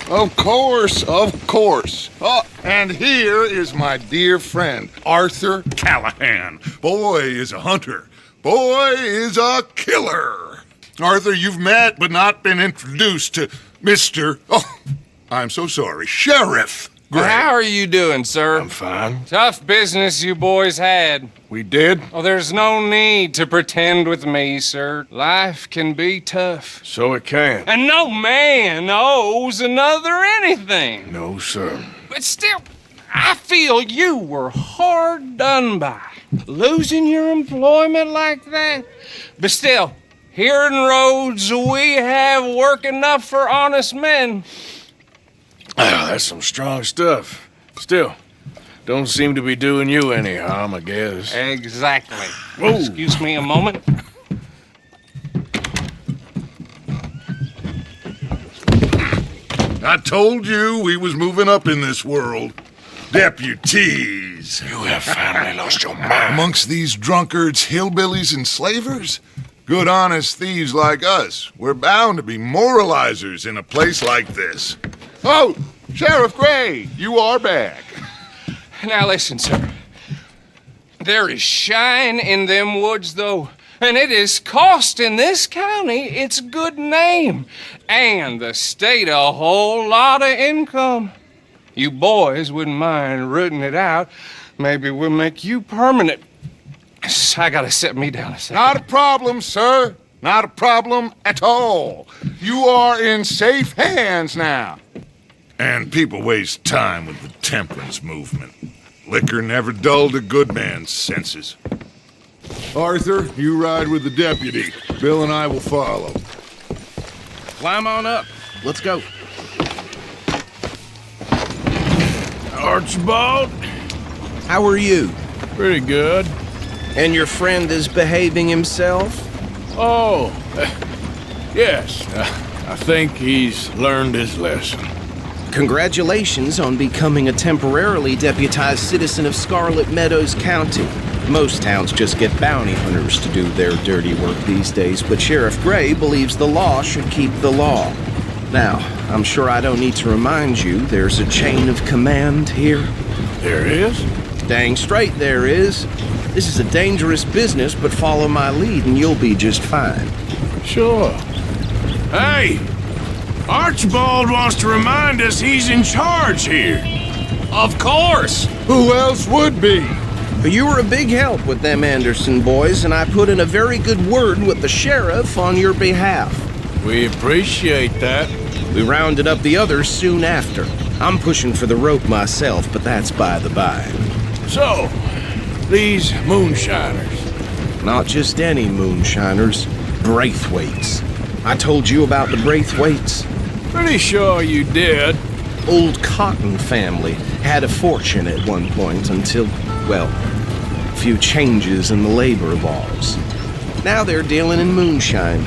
Of course, of course. Oh, and here is my dear friend, Arthur Callahan. Boy is a hunter. Boy is a killer. Arthur, you've met but not been introduced to Mr. Oh, I'm so sorry, Sheriff Gray. How are you doing, sir? I'm fine. Tough business you boys had. We did? Oh, there's no need to pretend with me, sir. Life can be tough. So it can. And no man owes another anything. No, sir. But still, I feel you were hard done by. Losing your employment like that. But still, here in Rhodes, we have work enough for honest men. Oh, that's some strong stuff. Still, don't seem to be doing you any harm, I guess. Exactly. Whoa. Excuse me a moment. I told you we was moving up in this world. Deputies. You have finally lost your mind. Amongst these drunkards, hillbillies, and slavers? Good honest thieves like us. We're bound to be moralizers in a place like this. Oh, Sheriff Gray, you are back. Now listen, sir. There is shine in them woods, though, and it is costing this county its good name and the state a whole lot of income. You boys wouldn't mind rooting it out. Maybe we'll make you permanent. I gotta set me down a second. Not a problem, sir. Not a problem at all. You are in safe hands now. And people waste time with the temperance movement. Liquor never dulled a good man's senses. Arthur, you ride with the deputy. Bill and I will follow. Climb on up. Let's go. Archibald? How are you? Pretty good. And your friend is behaving himself? Oh, yes. I think he's learned his lesson. Congratulations on becoming a temporarily deputized citizen of Scarlet Meadows County. Most towns just get bounty hunters to do their dirty work these days, but Sheriff Gray believes the law should keep the law. Now, I'm sure I don't need to remind you there's a chain of command here. There is? Dang straight there is. This is a dangerous business, but follow my lead and you'll be just fine. Sure. Hey! Archibald wants to remind us he's in charge here. Of course! Who else would be? You were a big help with them Anderson boys, and I put in a very good word with the sheriff on your behalf. We appreciate that. We rounded up the others soon after. I'm pushing for the rope myself, but that's by the by. So, these moonshiners. Not just any moonshiners, Braithwaites. I told you about the Braithwaites. Pretty sure you did. Old Cotton family had a fortune at one point until, well, a few changes in the labor laws. Now they're dealing in moonshine.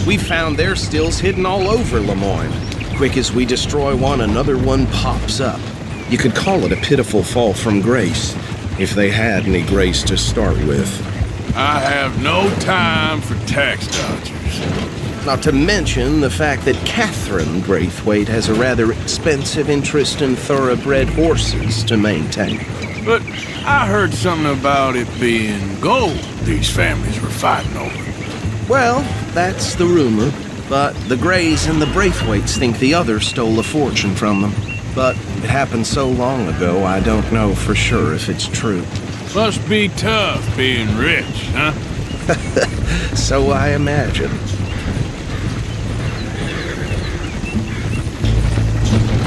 We found their stills hidden all over Lemoyne. Quick as we destroy one, another one pops up. You could call it a pitiful fall from grace, if they had any grace to start with. I have no time for tax dodgers. Not to mention the fact that Catherine Braithwaite has a rather expensive interest in thoroughbred horses to maintain. But I heard something about it being gold these families were fighting over. Well, that's the rumor, but the Grays and the Braithwaites think the other stole a fortune from them. But it happened so long ago, I don't know for sure if it's true. Must be tough being rich, huh? So I imagine.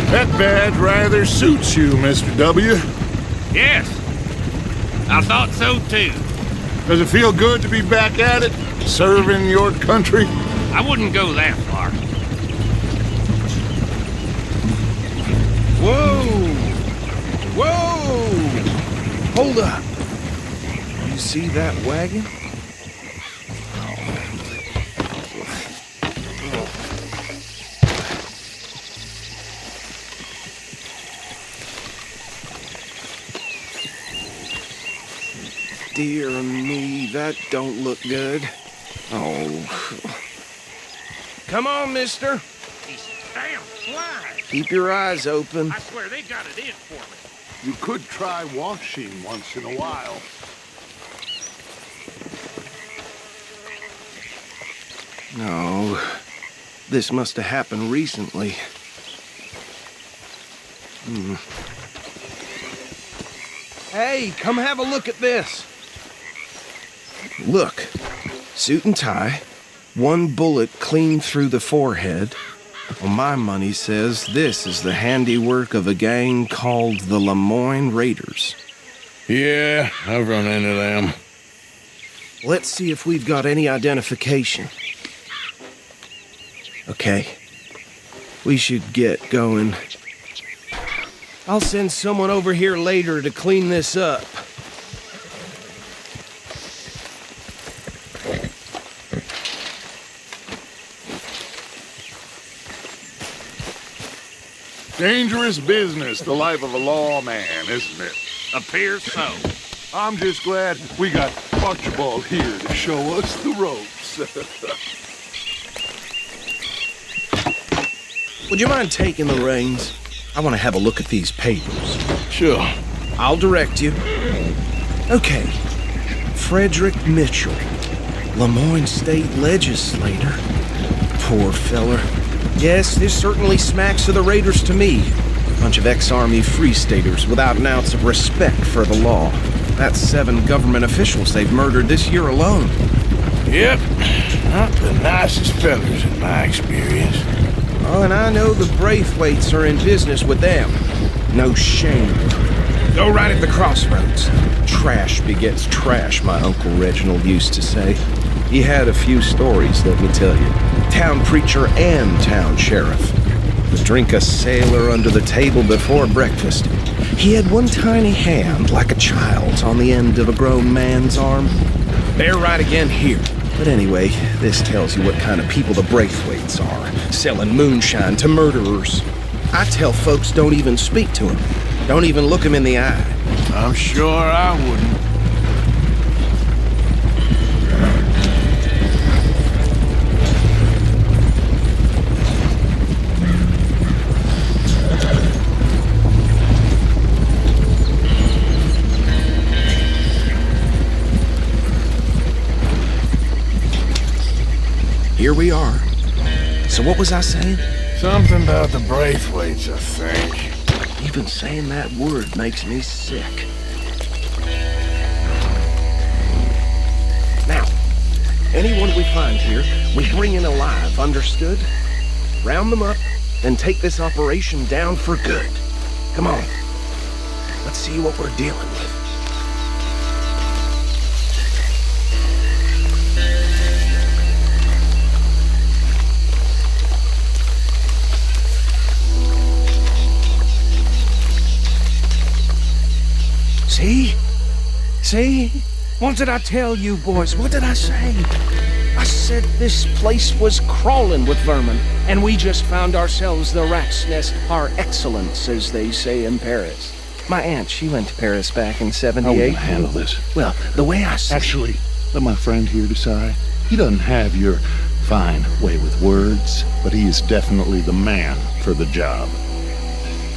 That badge rather suits you, Mr. W. Yes, I thought so too. Does it feel good to be back at it, serving your country? I wouldn't go that far. Whoa! Whoa! Hold up. You see that wagon? Dear me, that don't look good. Oh. Come on, mister. He's staying Damn, why? Keep your eyes open. I swear they got it in for me. You could try washing once in a while. No, this must have happened recently. Hey, come have a look at this. Look, suit and tie, one bullet clean through the forehead. Well, my money says this is the handiwork of a gang called the Lemoyne Raiders. Yeah, I've run into them. Let's see if we've got any identification. Okay, we should get going. I'll send someone over here later to clean this up. Dangerous business, the life of a lawman, isn't it? Appears so. I'm just glad we got Archibald here to show us the ropes. Would you mind taking the reins? I want to have a look at these papers. Sure. I'll direct you. Okay. Frederick Mitchell, Lemoyne State Legislator. Poor feller. Yes, this certainly smacks of the Raiders to me. Bunch of ex-Army Free Staters without an ounce of respect for the law. That's 7 government officials they've murdered this year alone. Yep. Not the nicest fellas in my experience. Oh, and I know the Braithwaites are in business with them. No shame. Go right at the crossroads. Trash begets trash, my Uncle Reginald used to say. He had a few stories, let me tell you. Town preacher and town sheriff. Would drink a sailor under the table before breakfast. He had one tiny hand, like a child's, on the end of a grown man's arm. They're right again here. But anyway, this tells you what kind of people the Braithwaites are, selling moonshine to murderers. I tell folks don't even speak to them. Don't even look them in the eye. I'm sure I wouldn't. Here we are. So what was I saying? Something about the Braithwaites, I think. Even saying that word makes me sick. Now, anyone we find here, we bring in alive, understood? Round them up, then take this operation down for good. Come on. Let's see what we're dealing with. See? See? What did I tell you, boys? What did I say? I said this place was crawling with vermin, and we just found ourselves the rat's nest par excellence, as they say in Paris. My aunt, she went to Paris back in How '78. will I handle this? Well, the way I see Actually, let my friend here decide. He doesn't have your fine way with words, but he is definitely the man for the job.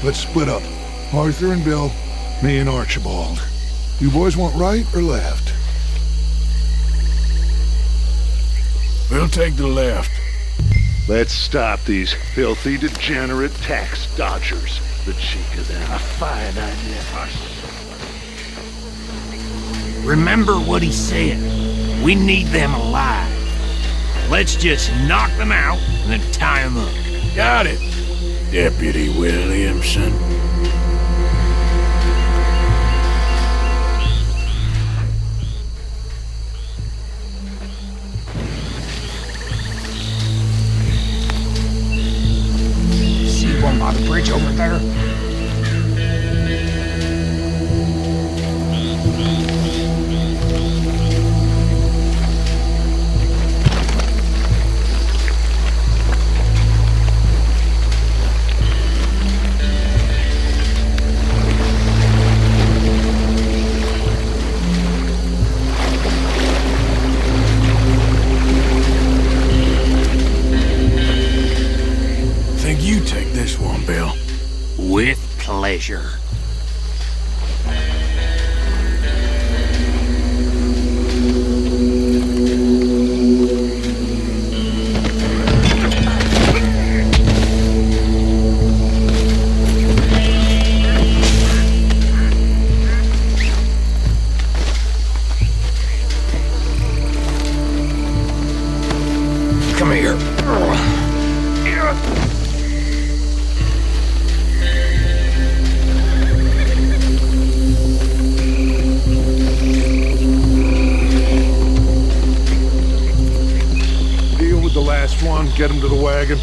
Let's split up. Arthur and Bill, me and Archibald. You boys want right or left? We'll take the left. Let's stop these filthy, degenerate tax dodgers. The cheek of them. A fine idea. Remember what he said. We need them alive. Let's just knock them out and then tie them up. Got it, Deputy Williamson. See one by the bridge over there? Think you take take this one, Bill. With pleasure. Come here. Deal with the last one, get him to the wagon.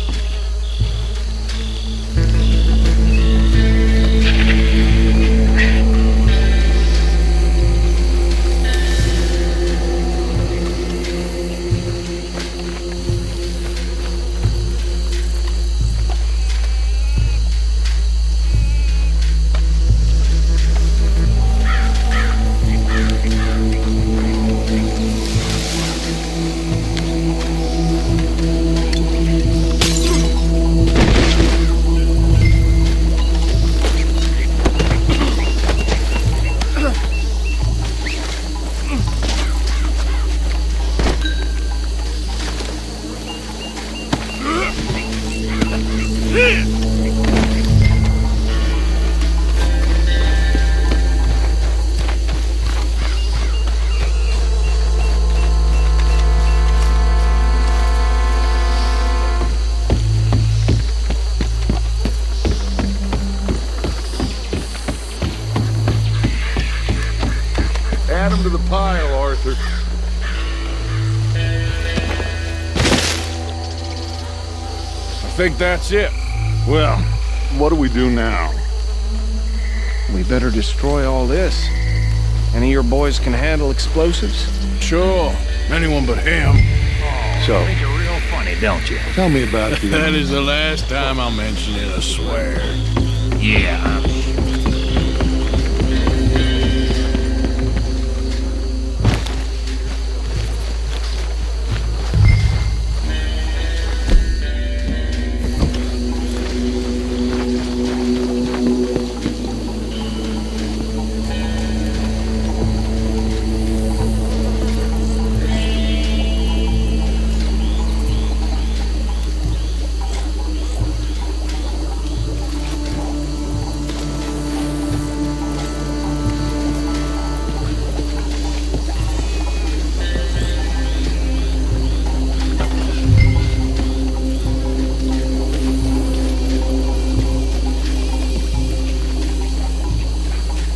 Add him to the pile, Arthur. I think that's it. Well, what do we do now? We better destroy all this. Any of your boys can handle explosives? Sure. Anyone but him. So, Think you're real funny, don't you? tell me about the... That is the last time I'll mention it, I swear. Yeah.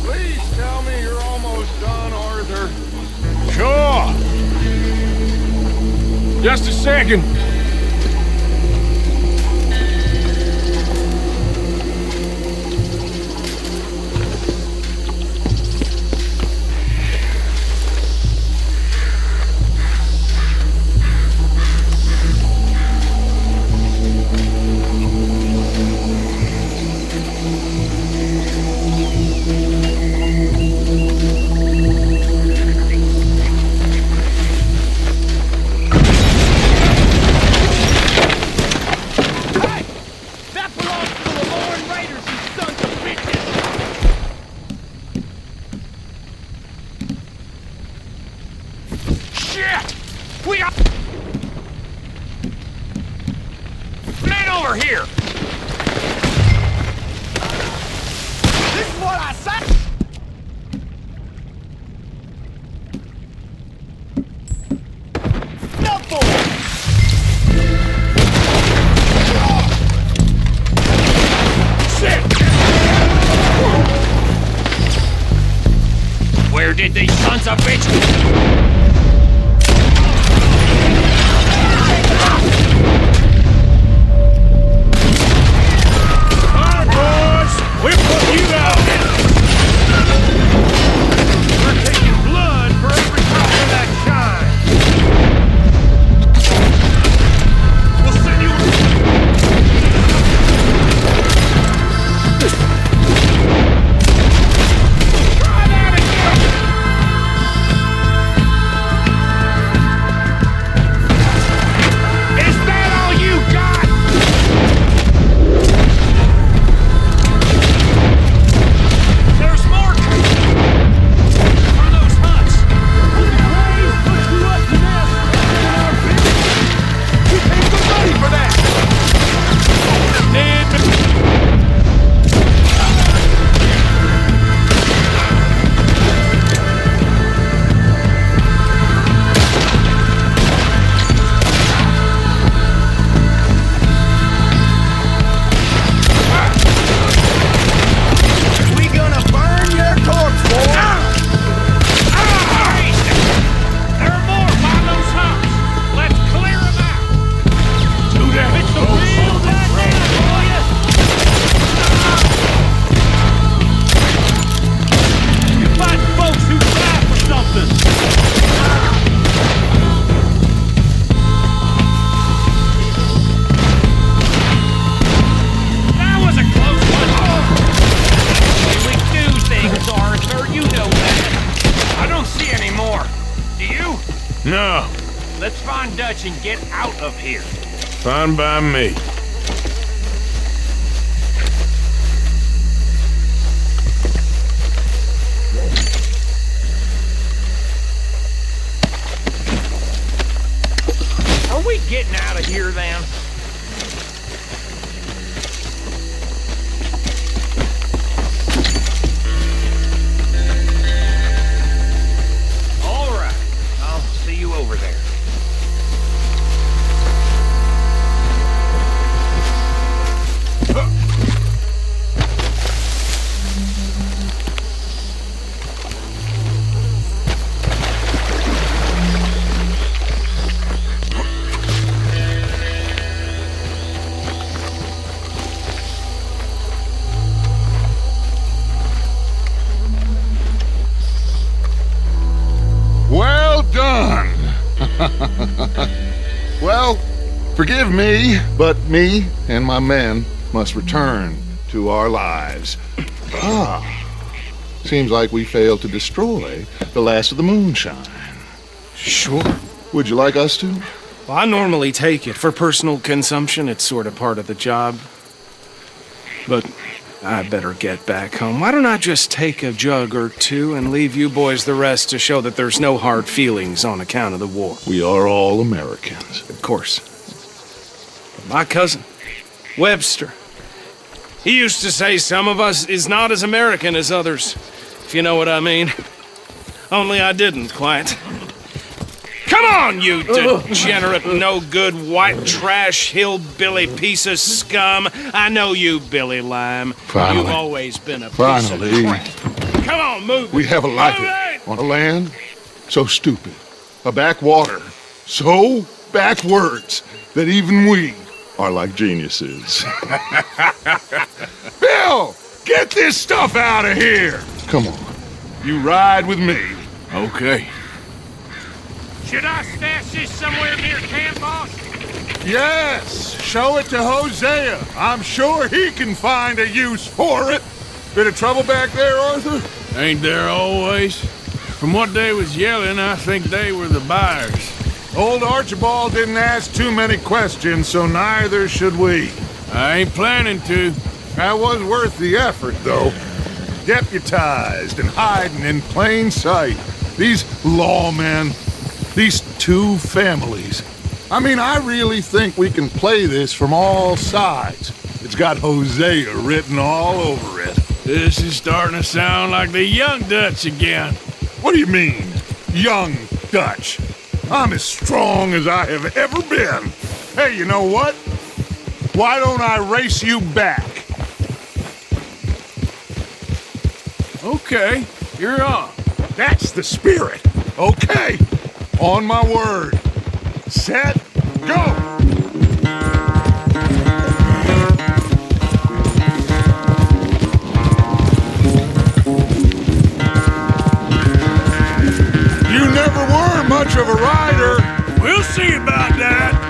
Please tell me you're almost done, Arthur. Sure. Just a second. Men over here! This is what I said! Stop for it! Where did these sons of bitches... We're putting you out! We're taking blood for every drop of that shine! We'll send you... Try that again! No, Let's find Dutch and get out of here. fine by me. Are we getting out of here then? All right. I'll see you over there. Well done. Well, forgive me, but me and my men must return to our lives. Seems like we failed to destroy the last of the moonshine. Sure. Would you like us to? Well, I normally take it. For personal consumption, it's sort of part of the job. But I better get back home. Why don't I just take a jug or two and leave you boys the rest to show that there's no hard feelings on account of the war? We are all Americans. Of course. But my cousin, Webster, he used to say some of us is not as American as others, if you know what I mean. Only I didn't quite. Come on, you degenerate, no-good, white trash, hillbilly piece of scum. I know you, Billy Lime. Finally. You've always been a piece Finally. of crap. Come on, move We it. have a life Move it. on a land so stupid, a backwater so backwards that even we are like geniuses. Bill, get this stuff out of here! Come on, you ride with me. Okay. Should I stash this somewhere near camp, boss? Yes, show it to Hosea. I'm sure he can find a use for it. Bit of trouble back there, Arthur? Ain't there always? From what they was yelling, I think they were the buyers. Old Archibald didn't ask too many questions, so neither should we. I ain't planning to. That was worth the effort, though. Deputized and hiding in plain sight. These lawmen, these two families. I mean, I really think we can play this from all sides. It's got Hosea written all over it. This is starting to sound like the young Dutch again. What do you mean, young Dutch? I'm as strong as I have ever been. Hey, you know what? Why don't I race you back? Okay, you're on. That's the spirit. Okay, on my word. Set, go! You never were much of a rider. We'll see about that.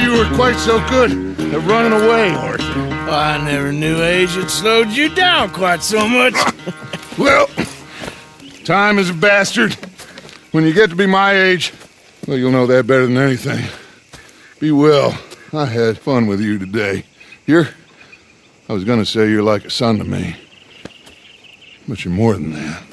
you were quite so good at running away, Arthur. I never knew age had slowed you down quite so much. Well, time is a bastard. When you get to be my age, well, you'll know that better than anything. Be well. I had fun with you today. I was gonna say you're like a son to me. But you're more than that.